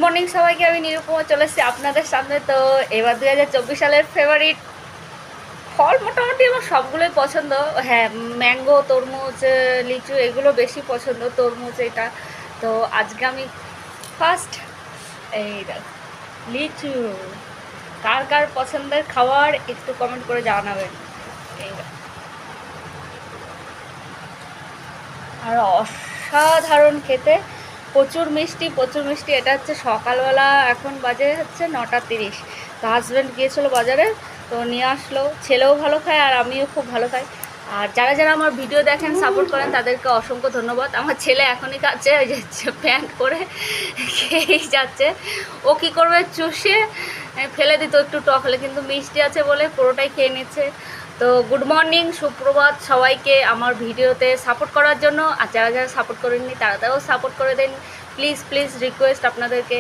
Morning সবাইকে, আমি নিরুপমা চলে এসেছি আপনাদের সামনে। তো এবার 2024 সালের ফেভারিট ফল মোটামুটি আমার সবগুলোই পছন্দ। হ্যাঁ, ম্যাঙ্গো, তরমুজ, লিচু এগুলো বেশি পছন্দ, তরমুজ এটা। তো আজকে আমি ফার্স্ট এই লিচু। কার কার পছন্দের খাবার একটু কমেন্ট করে জানাবেন। এই আর অসাধারণ খেতে, প্রচুর মিষ্টি প্রচুর মিষ্টি। এটা হচ্ছে সকালবেলা, এখন বাজে হচ্ছে 9:30। তো হাজব্যান্ড গিয়েছিলো বাজারে, তো নিয়ে আসলো। ছেলেও ভালো খায় আর আমিও খুব ভালো খাই। আর যারা যারা আমার ভিডিও দেখেন, সাপোর্ট করেন, তাদেরকে অসংখ্য ধন্যবাদ। আমার ছেলে এখনই খাচ্ছে, ওই যে প্যান্ট করে খেয়েই যাচ্ছে। ও কী করবে, চুষে ফেলে দিত একটু টক হলে, কিন্তু মিষ্টি আছে বলে পুরোটাই খেয়ে নিচ্ছে। তো গুড মর্নিং, সুপ্রভাত সবাইকে আমার ভিডিওতে সাপোর্ট করার জন্য। আর যারা যারা সাপোর্ট করেননি তারাও সাপোর্ট করে দেন, প্লিজ প্লিজ রিকোয়েস্ট আপনাদেরকে।